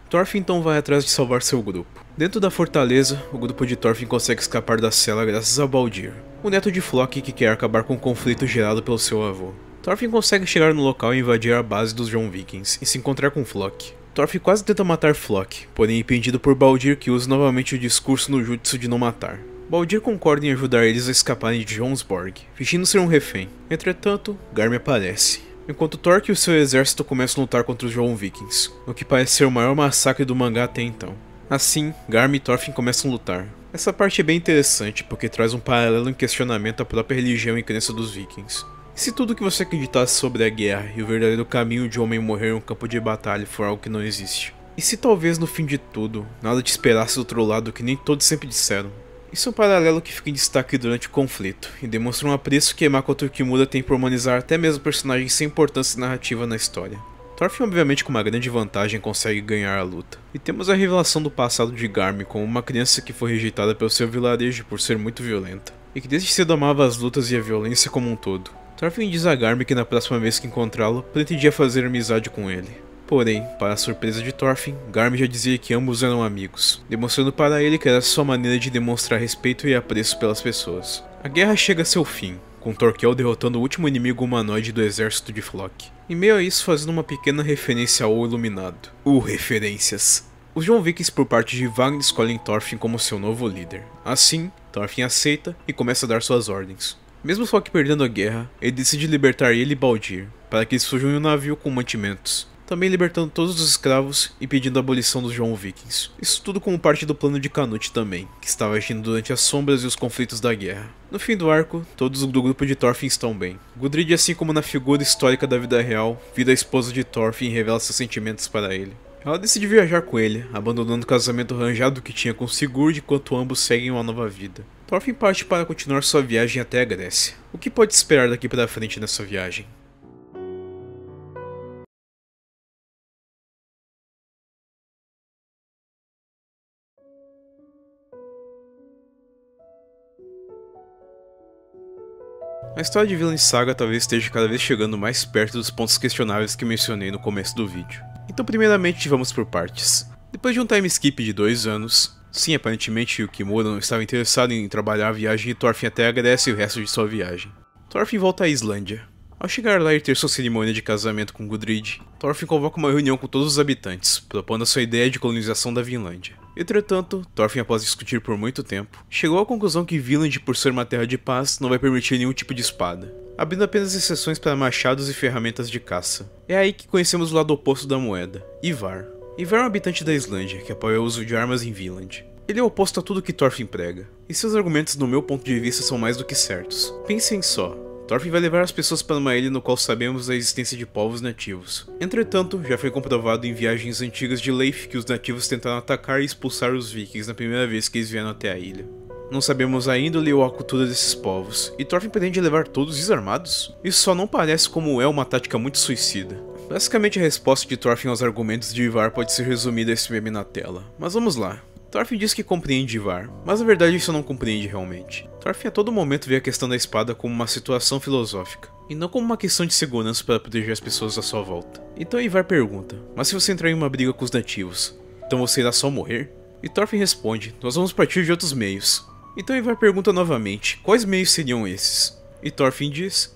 Thorfinn então vai atrás de salvar seu grupo. Dentro da fortaleza, o grupo de Thorfinn consegue escapar da cela graças a Baldir, o neto de Flock que quer acabar com o conflito gerado pelo seu avô. Thorfinn consegue chegar no local e invadir a base dos John Vikings e se encontrar com Flock. Thorfinn quase tenta matar Flock, porém impedido por Baldir que usa novamente o discurso no jutsu de não matar. Baldir concorda em ajudar eles a escaparem de Jonsborg, fingindo ser um refém. Entretanto, Garm aparece, enquanto Thork e o seu exército começam a lutar contra os John Vikings, o que parece ser o maior massacre do mangá até então. Assim, Garm e Thorfinn começam a lutar. Essa parte é bem interessante porque traz um paralelo em questionamento à própria religião e crença dos Vikings. E se tudo que você acreditasse sobre a guerra e o verdadeiro caminho de um homem morrer em um campo de batalha for algo que não existe? E se talvez no fim de tudo, nada te esperasse do outro lado que nem todos sempre disseram? Isso é um paralelo que fica em destaque durante o conflito, e demonstra um apreço que Makoto Kimura tem por humanizar até mesmo personagens sem importância narrativa na história. Thorfinn obviamente com uma grande vantagem consegue ganhar a luta, e temos a revelação do passado de Garm como uma criança que foi rejeitada pelo seu vilarejo por ser muito violenta, e que desde cedo amava as lutas e a violência como um todo. Thorfinn diz a Garm que na próxima vez que encontrá-lo, pretendia fazer amizade com ele. Porém, para a surpresa de Thorfinn, Garm já dizia que ambos eram amigos, demonstrando para ele que era sua maneira de demonstrar respeito e apreço pelas pessoas. A guerra chega a seu fim, com Thorkel derrotando o último inimigo humanoide do exército de Flock. Em meio a isso, fazendo uma pequena referência ao Iluminado. Referências. Os John Vikings por parte de Vagn escolhem Thorfinn como seu novo líder. Assim, Thorfinn aceita e começa a dar suas ordens. Mesmo Flock perdendo a guerra, ele decide libertar ele e Baldir, para que eles fujam em um navio com mantimentos. Também libertando todos os escravos e pedindo a abolição dos John Vikings. Isso tudo como parte do plano de Canute também, que estava agindo durante as sombras e os conflitos da guerra. No fim do arco, todos do grupo de Thorfinn estão bem. Gudrid, assim como na figura histórica da vida real, vira a esposa de Thorfinn e revela seus sentimentos para ele. Ela decide viajar com ele, abandonando o casamento arranjado que tinha com Sigurd enquanto ambos seguem uma nova vida. Thorfinn parte para continuar sua viagem até a Grécia. O que pode esperar daqui para frente nessa viagem? A história de Vinland Saga talvez esteja cada vez chegando mais perto dos pontos questionáveis que mencionei no começo do vídeo. Então primeiramente vamos por partes. Depois de um time skip de 2 anos, sim, aparentemente Yukimura não estava interessado em trabalhar a viagem e Thorfinn até agradece o resto de sua viagem. Thorfinn volta à Islândia. Ao chegar lá e ter sua cerimônia de casamento com Gudrid, Thorfinn convoca uma reunião com todos os habitantes, propondo a sua ideia de colonização da Vinlândia. Entretanto, Thorfinn, após discutir por muito tempo, chegou à conclusão que Vinland, por ser uma terra de paz, não vai permitir nenhum tipo de espada, abrindo apenas exceções para machados e ferramentas de caça. É aí que conhecemos o lado oposto da moeda, Ivar. Ivar é um habitante da Islândia, que apoia o uso de armas em Vinland. Ele é oposto a tudo que Thorfinn prega, e seus argumentos no meu ponto de vista são mais do que certos. Pensem só. Thorfinn vai levar as pessoas para uma ilha no qual sabemos da existência de povos nativos. Entretanto, já foi comprovado em viagens antigas de Leif que os nativos tentaram atacar e expulsar os vikings na primeira vez que eles vieram até a ilha. Não sabemos a índole ou a cultura desses povos, e Thorfinn pretende levar todos desarmados? Isso só não parece como uma tática muito suicida. Basicamente a resposta de Thorfinn aos argumentos de Ivar pode ser resumida esse meme na tela, mas vamos lá. Thorfinn diz que compreende Ivar, mas na verdade isso não compreende realmente. Thorfinn a todo momento vê a questão da espada como uma situação filosófica, e não como uma questão de segurança para proteger as pessoas à sua volta. Então Ivar pergunta, mas se você entrar em uma briga com os nativos, então você irá só morrer? E Thorfinn responde, nós vamos partir de outros meios. Então Ivar pergunta novamente, quais meios seriam esses? E Thorfinn diz,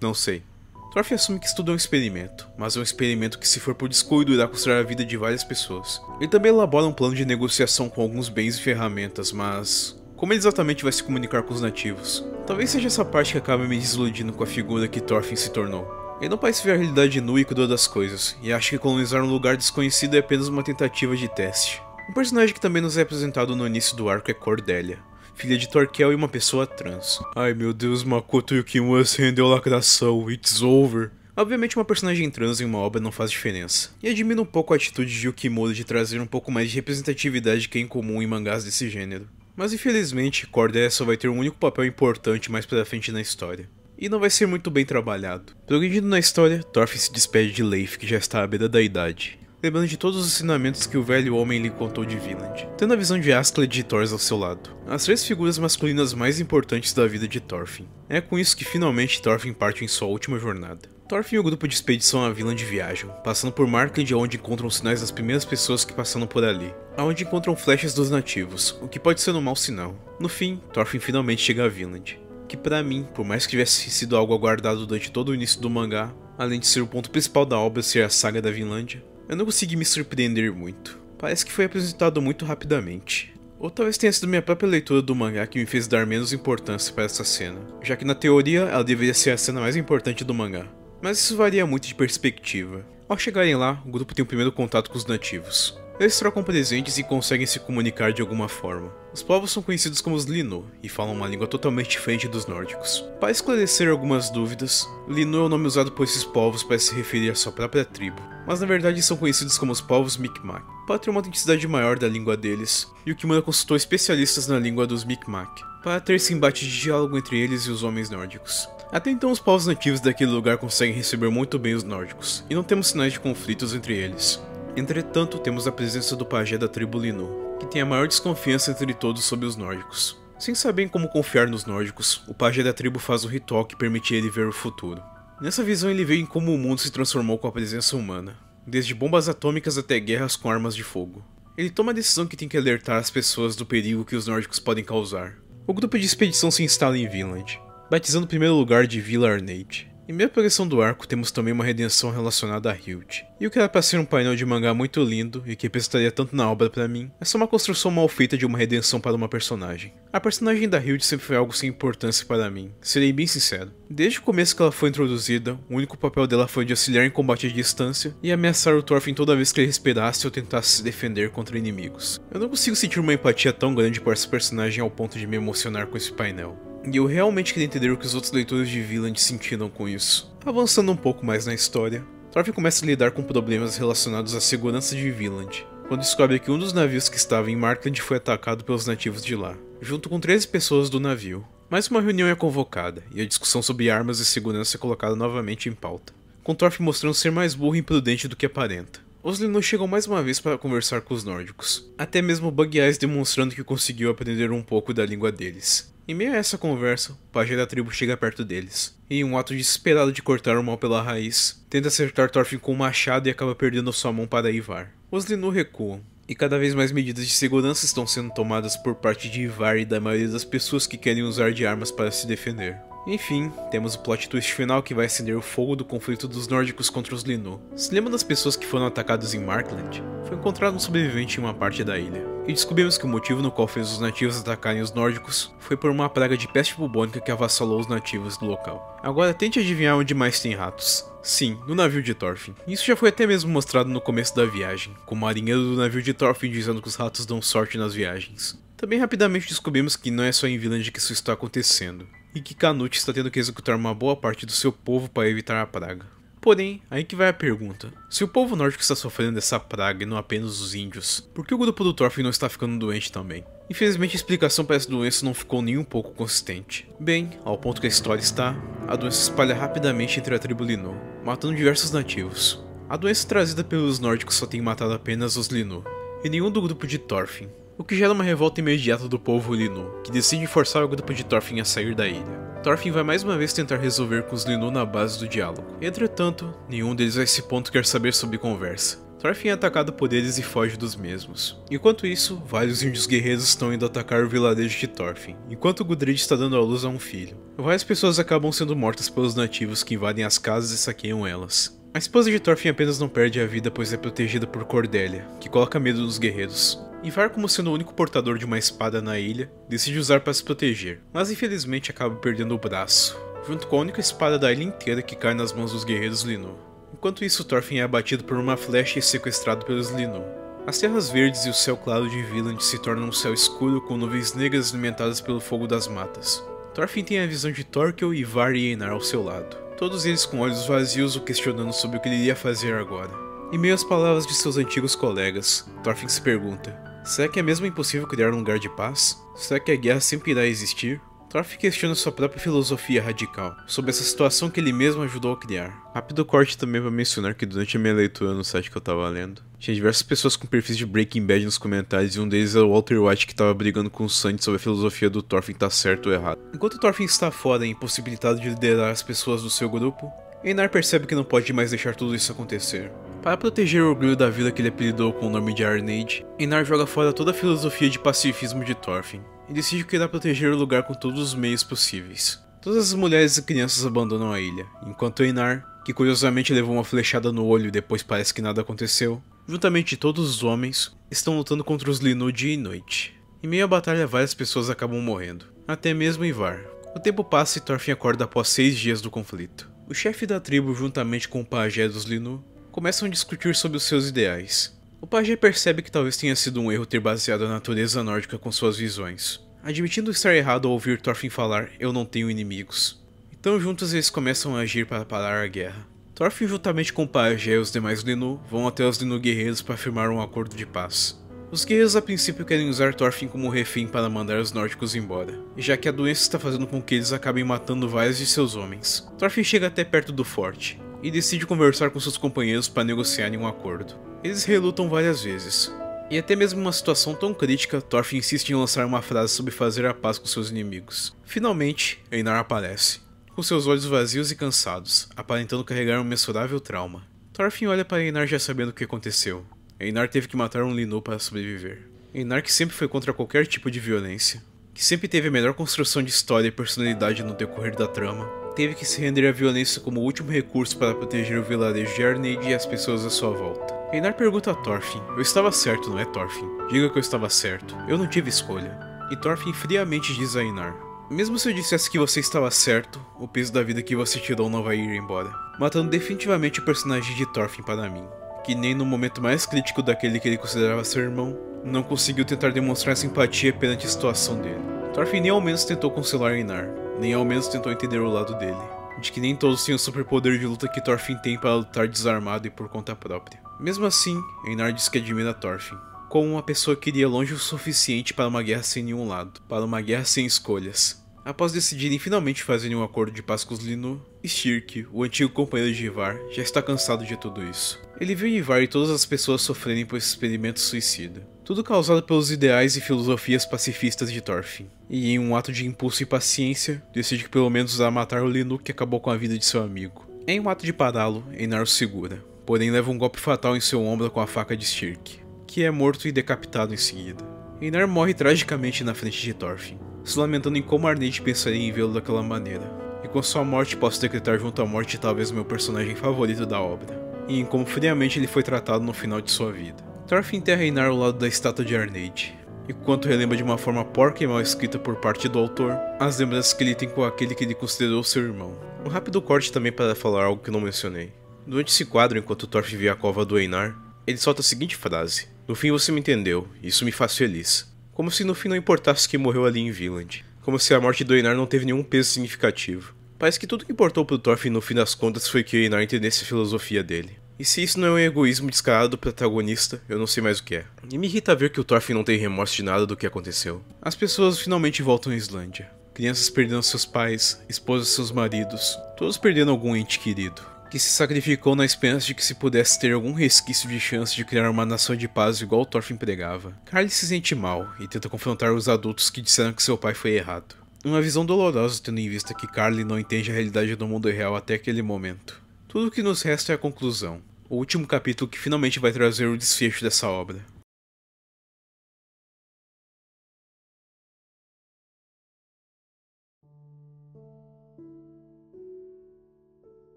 não sei. Thorfinn assume que tudo é um experimento, mas é um experimento que, se for por descuido, irá custar a vida de várias pessoas. Ele também elabora um plano de negociação com alguns bens e ferramentas, mas como ele exatamente vai se comunicar com os nativos? Talvez seja essa parte que acaba me desiludindo com a figura que Thorfinn se tornou. Ele não parece ver a realidade nua e crua das coisas, e acha que colonizar um lugar desconhecido é apenas uma tentativa de teste. Um personagem que também nos é apresentado no início do arco é Cordelia, filha de Thorkel e uma pessoa trans. Ai meu Deus, Makoto Yukimura se rendeu à lacração, it's over. Obviamente uma personagem trans em uma obra não faz diferença, e admiro um pouco a atitude de Yukimura de trazer um pouco mais de representatividade que é incomum em mangás desse gênero. Mas infelizmente, Cordelia só vai ter um único papel importante mais pra frente na história. E não vai ser muito bem trabalhado. Progredindo na história, Thorfinn se despede de Leif, que já está à beira da idade, lembrando de todos os ensinamentos que o velho homem lhe contou de Vinland, tendo a visão de Askeladd e Thors ao seu lado, as 3 figuras masculinas mais importantes da vida de Thorfinn. É com isso que finalmente Thorfinn parte em sua última jornada. Thorfinn e o grupo de expedição a Vinland viajam, passando por Markland, onde encontram os sinais das primeiras pessoas que passaram por ali, aonde encontram flechas dos nativos, o que pode ser um mau sinal. No fim, Thorfinn finalmente chega a Vinland, que pra mim, por mais que tivesse sido algo aguardado durante todo o início do mangá, além de ser o ponto principal da obra ser a saga da Vinlândia, eu não consegui me surpreender muito. Parece que foi apresentado muito rapidamente. Ou talvez tenha sido minha própria leitura do mangá que me fez dar menos importância para essa cena, já que na teoria ela deveria ser a cena mais importante do mangá. Mas isso varia muito de perspectiva. Ao chegarem lá, o grupo tem o primeiro contato com os nativos. Eles trocam presentes e conseguem se comunicar de alguma forma. Os povos são conhecidos como os Linu e falam uma língua totalmente diferente dos nórdicos. Para esclarecer algumas dúvidas, Linu é o nome usado por esses povos para se referir à sua própria tribo, mas na verdade são conhecidos como os povos Micmac. Para ter uma autenticidade maior da língua deles, Yukimura consultou especialistas na língua dos Micmac, para ter esse embate de diálogo entre eles e os homens nórdicos. Até então os povos nativos daquele lugar conseguem receber muito bem os nórdicos, e não temos sinais de conflitos entre eles. Entretanto, temos a presença do pajé da tribo Linu, que tem a maior desconfiança entre todos sobre os nórdicos. Sem saber como confiar nos nórdicos, o pajé da tribo faz um ritual que permite ele ver o futuro. Nessa visão ele vê em como o mundo se transformou com a presença humana, desde bombas atômicas até guerras com armas de fogo. Ele toma a decisão que tem que alertar as pessoas do perigo que os nórdicos podem causar. O grupo de expedição se instala em Vinland, batizando o primeiro lugar de Vila Arneid. Em meio à progressão do arco, temos também uma redenção relacionada a Hild. E o que era pra ser um painel de mangá muito lindo, e que representaria tanto na obra pra mim, é só uma construção mal feita de uma redenção para uma personagem. A personagem da Hild sempre foi algo sem importância para mim, serei bem sincero. Desde o começo que ela foi introduzida, o único papel dela foi de auxiliar em combate à distância, e ameaçar o Thorfinn toda vez que ele respirasse ou tentasse se defender contra inimigos. Eu não consigo sentir uma empatia tão grande por essa personagem ao ponto de me emocionar com esse painel. E eu realmente queria entender o que os outros leitores de Vinland sentiram com isso. Avançando um pouco mais na história, Thorfinn começa a lidar com problemas relacionados à segurança de Vinland, quando descobre que um dos navios que estava em Markland foi atacado pelos nativos de lá, junto com 13 pessoas do navio. Mais uma reunião é convocada, e a discussão sobre armas e segurança é colocada novamente em pauta, com Thorfinn mostrando ser mais burro e imprudente do que aparenta. os Linu chegam mais uma vez para conversar com os nórdicos, até mesmo Bug Eyes demonstrando que conseguiu aprender um pouco da língua deles. Em meio a essa conversa, o pajé da tribo chega perto deles, e em um ato desesperado de cortar o mal pela raiz, tenta acertar Thorfinn com um machado e acaba perdendo sua mão para Ivar. Os Linu recuam, e cada vez mais medidas de segurança estão sendo tomadas por parte de Ivar e da maioria das pessoas que querem usar de armas para se defender. Enfim, temos o plot twist final que vai acender o fogo do conflito dos nórdicos contra os Linu. Se lembra das pessoas que foram atacadas em Markland? Foi encontrado um sobrevivente em uma parte da ilha, e descobrimos que o motivo no qual fez os nativos atacarem os nórdicos foi por uma praga de peste bubônica que avassalou os nativos do local. Agora tente adivinhar onde mais tem ratos. Sim, no navio de Thorfinn. Isso já foi até mesmo mostrado no começo da viagem, com o marinheiro do navio de Thorfinn dizendo que os ratos dão sorte nas viagens. Também rapidamente descobrimos que não é só em Vinland que isso está acontecendo, e que Canute está tendo que executar uma boa parte do seu povo para evitar a praga. Porém, aí que vai a pergunta. Se o povo nórdico está sofrendo dessa praga e não apenas os índios, por que o grupo do Thorfinn não está ficando doente também? Infelizmente a explicação para essa doença não ficou nem um pouco consistente. Bem, ao ponto que a história está, a doença se espalha rapidamente entre a tribo Linu, matando diversos nativos. A doença trazida pelos nórdicos só tem matado apenas os Linu, e nenhum do grupo de Thorfinn, o que gera uma revolta imediata do povo Linu, que decide forçar o grupo de Thorfinn a sair da ilha. Thorfinn vai mais uma vez tentar resolver com os Linu na base do diálogo. Entretanto, nenhum deles a esse ponto quer saber sobre conversa. Thorfinn é atacado por eles e foge dos mesmos. Enquanto isso, vários índios guerreiros estão indo atacar o vilarejo de Thorfinn, enquanto Gudrid está dando à luz a um filho. Várias pessoas acabam sendo mortas pelos nativos que invadem as casas e saqueiam elas. A esposa de Thorfinn apenas não perde a vida pois é protegida por Cordelia, que coloca medo nos guerreiros. Ivar, como sendo o único portador de uma espada na ilha, decide usar para se proteger, mas infelizmente acaba perdendo o braço, junto com a única espada da ilha inteira que cai nas mãos dos guerreiros Linu. Enquanto isso, Thorfinn é abatido por uma flecha e sequestrado pelos Linu. As terras verdes e o céu claro de Vinland se tornam um céu escuro com nuvens negras alimentadas pelo fogo das matas. Thorfinn tem a visão de Thorkel, Ivar e Einar ao seu lado, todos eles com olhos vazios o questionando sobre o que ele iria fazer agora. Em meio às palavras de seus antigos colegas, Thorfinn se pergunta: será que é mesmo impossível criar um lugar de paz? Será que a guerra sempre irá existir? Thorfinn questiona sua própria filosofia radical, sobre essa situação que ele mesmo ajudou a criar. Rápido corte também para mencionar que durante a minha leitura no site que eu tava lendo, tinha diversas pessoas com perfis de Breaking Bad nos comentários, e um deles era o Walter White, que tava brigando com o Sandy sobre a filosofia do Thorfinn tá certo ou errado. Enquanto Thorfinn está fora e impossibilitado de liderar as pessoas do seu grupo, Einar percebe que não pode mais deixar tudo isso acontecer. Para proteger o orgulho da vida que ele apelidou com o nome de Iron Age, Einar joga fora toda a filosofia de pacifismo de Thorfinn e decide que irá proteger o lugar com todos os meios possíveis. Todas as mulheres e crianças abandonam a ilha, enquanto Einar, que curiosamente levou uma flechada no olho e depois parece que nada aconteceu, juntamente todos os homens, estão lutando contra os Linu dia e noite. Em meio à batalha, várias pessoas acabam morrendo, até mesmo Ivar. O tempo passa e Thorfinn acorda após 6 dias do conflito. O chefe da tribo, juntamente com o pajé dos Linu, começam a discutir sobre os seus ideais. O pajé percebe que talvez tenha sido um erro ter baseado a natureza nórdica com suas visões, admitindo estar errado ao ouvir Thorfinn falar "eu não tenho inimigos". Então juntos eles começam a agir para parar a guerra. Thorfinn, juntamente com o pajé e os demais Linu, vão até os Linu guerreiros para firmar um acordo de paz. Os guerreiros a princípio querem usar Thorfinn como refém para mandar os nórdicos embora, já que a doença está fazendo com que eles acabem matando vários de seus homens. Thorfinn chega até perto do forte e decide conversar com seus companheiros para negociarem um acordo. Eles relutam várias vezes, e até mesmo em uma situação tão crítica, Thorfinn insiste em lançar uma frase sobre fazer a paz com seus inimigos. Finalmente, Einar aparece, com seus olhos vazios e cansados, aparentando carregar um mensurável trauma. Thorfinn olha para Einar já sabendo o que aconteceu. Einar teve que matar um Linu para sobreviver. Einar, que sempre foi contra qualquer tipo de violência, que sempre teve a melhor construção de história e personalidade no decorrer da trama, teve que se render à violência como último recurso para proteger o vilarejo de Arneid e as pessoas à sua volta. Einar pergunta a Thorfinn: eu estava certo, não é, Thorfinn? Diga que eu estava certo, eu não tive escolha. E Thorfinn friamente diz a Einar: mesmo se eu dissesse que você estava certo, o peso da vida que você tirou não vai ir embora, matando definitivamente o personagem de Thorfinn para mim, que nem no momento mais crítico daquele que ele considerava seu irmão, não conseguiu tentar demonstrar simpatia perante a situação dele. Thorfinn nem ao menos tentou consolar Einar, nem ao menos tentou entender o lado dele, de que nem todos têm o superpoder de luta que Thorfinn tem para lutar desarmado e por conta própria. Mesmo assim, Einar diz que admira Thorfinn, como uma pessoa que iria longe o suficiente para uma guerra sem nenhum lado, para uma guerra sem escolhas. Após decidirem finalmente fazerem um acordo de paz com os Linu, Stirk, o antigo companheiro de Ivar, já está cansado de tudo isso. Ele viu Ivar e todas as pessoas sofrerem por esse experimento suicida. Tudo causado pelos ideais e filosofias pacifistas de Thorfinn. E em um ato de impulso e paciência, decide que pelo menos irá matar o Linux que acabou com a vida de seu amigo. Em um ato de pará-lo, Einar o segura, porém leva um golpe fatal em seu ombro com a faca de Styrk, que é morto e decapitado em seguida. Einar morre tragicamente na frente de Thorfinn, se lamentando em como Arneid pensaria em vê-lo daquela maneira. E com sua morte posso decretar junto à morte talvez meu personagem favorito da obra, e em como friamente ele foi tratado no final de sua vida. Thorfinn enterra Einar ao lado da estátua de Arneid, enquanto relembra de uma forma porca e mal escrita por parte do autor as lembranças que ele tem com aquele que ele considerou seu irmão. Um rápido corte também para falar algo que não mencionei. Durante esse quadro, enquanto Thorfinn vê a cova do Einar, ele solta a seguinte frase: "No fim você me entendeu, isso me faz feliz." Como se no fim não importasse quem morreu ali em Vinland. Como se a morte do Einar não teve nenhum peso significativo. Parece que tudo que importou pro Thorfinn no fim das contas foi que Einar entendesse a filosofia dele. E se isso não é um egoísmo descarado do protagonista, eu não sei mais o que é. E me irrita ver que o Thorfinn não tem remorso de nada do que aconteceu. As pessoas finalmente voltam à Islândia. Crianças perdendo seus pais, esposas seus maridos, todos perdendo algum ente querido, que se sacrificou na esperança de que se pudesse ter algum resquício de chance de criar uma nação de paz igual o Thorfinn pregava. Karli se sente mal e tenta confrontar os adultos que disseram que seu pai foi errado. Uma visão dolorosa tendo em vista que Karli não entende a realidade do mundo real até aquele momento. Tudo o que nos resta é a conclusão, o último capítulo que finalmente vai trazer o desfecho dessa obra.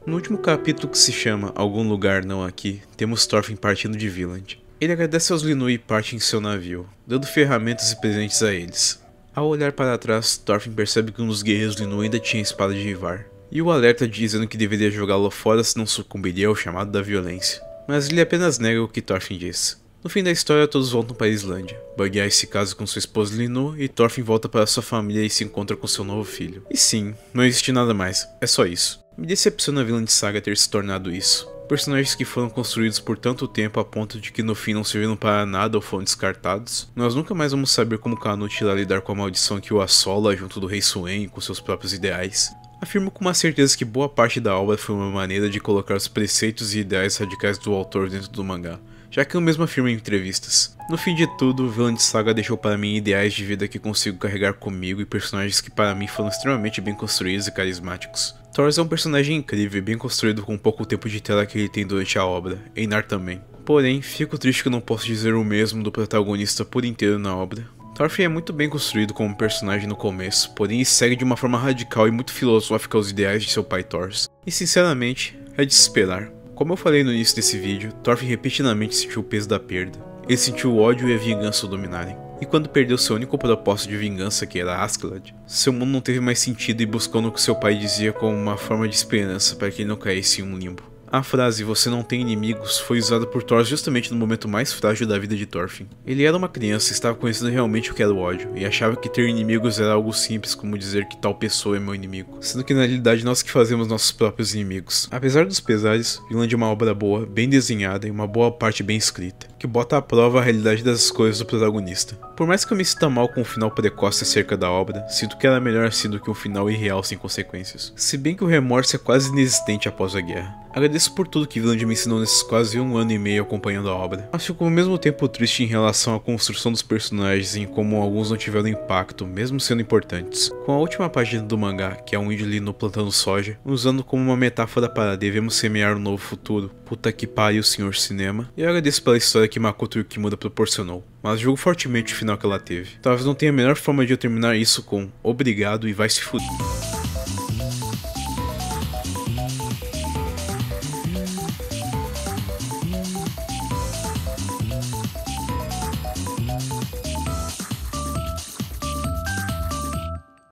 No último capítulo, que se chama Algum Lugar Não Aqui, temos Thorfinn partindo de Vinland. Ele agradece aos Linui e parte em seu navio, dando ferramentas e presentes a eles. Ao olhar para trás, Thorfinn percebe que um dos guerreiros Linui ainda tinha a espada de Ivar, e o alerta dizendo que deveria jogá-lo fora se não sucumbiria ao chamado da violência. Mas ele apenas nega o que Thorfinn disse. No fim da história, todos voltam para a Islândia. Buggeir se casa com sua esposa Linu e Thorfinn volta para sua família e se encontra com seu novo filho. E sim, não existe nada mais, é só isso. Me decepciona a Vinland Saga ter se tornado isso. Personagens que foram construídos por tanto tempo a ponto de que no fim não serviram para nada ou foram descartados. Nós nunca mais vamos saber como Canute irá lidar com a maldição que o assola junto do rei Suen e com seus próprios ideais. Afirmo com uma certeza que boa parte da obra foi uma maneira de colocar os preceitos e ideais radicais do autor dentro do mangá, já que eu mesmo afirmo em entrevistas. No fim de tudo, Vinland Saga deixou para mim ideais de vida que consigo carregar comigo e personagens que para mim foram extremamente bem construídos e carismáticos. Thors é um personagem incrível e bem construído com pouco tempo de tela que ele tem durante a obra, Einar também. Porém, fico triste que eu não posso dizer o mesmo do protagonista por inteiro na obra. Thorfinn é muito bem construído como personagem no começo, porém segue de uma forma radical e muito filosófica os ideais de seu pai Thors. E sinceramente, é de se esperar. Como eu falei no início desse vídeo, Thorfinn repetidamente sentiu o peso da perda. Ele sentiu o ódio e a vingança o dominarem. E quando perdeu seu único propósito de vingança, que era Askeladd, seu mundo não teve mais sentido e buscou no que seu pai dizia como uma forma de esperança para que ele não caísse em um limbo. A frase "você não tem inimigos" foi usada por Thor justamente no momento mais frágil da vida de Thorfinn. Ele era uma criança e estava conhecendo realmente o que era o ódio, e achava que ter inimigos era algo simples como dizer que tal pessoa é meu inimigo, sendo que na realidade nós que fazemos nossos próprios inimigos. Apesar dos pesares, Vinland é uma obra boa, bem desenhada e uma boa parte bem escrita, que bota à prova a realidade das coisas do protagonista. Por mais que eu me sinta mal com o final precoce acerca da obra, sinto que era melhor assim do que um final irreal sem consequências. Se bem que o remorso é quase inexistente após a guerra. Agradeço por tudo que Vinland me ensinou nesses quase 1 ano e meio acompanhando a obra, mas fico ao mesmo tempo triste em relação à construção dos personagens e em como alguns não tiveram impacto, mesmo sendo importantes. Com a última página do mangá, que é um índio ali no plantando soja, usando como uma metáfora para devemos semear um novo futuro, puta que pariu senhor cinema, e eu agradeço pela história que Makoto Yukimura proporcionou, mas julgo fortemente o final que ela teve. Talvez não tenha a melhor forma de eu terminar isso com obrigado e vai se fuder.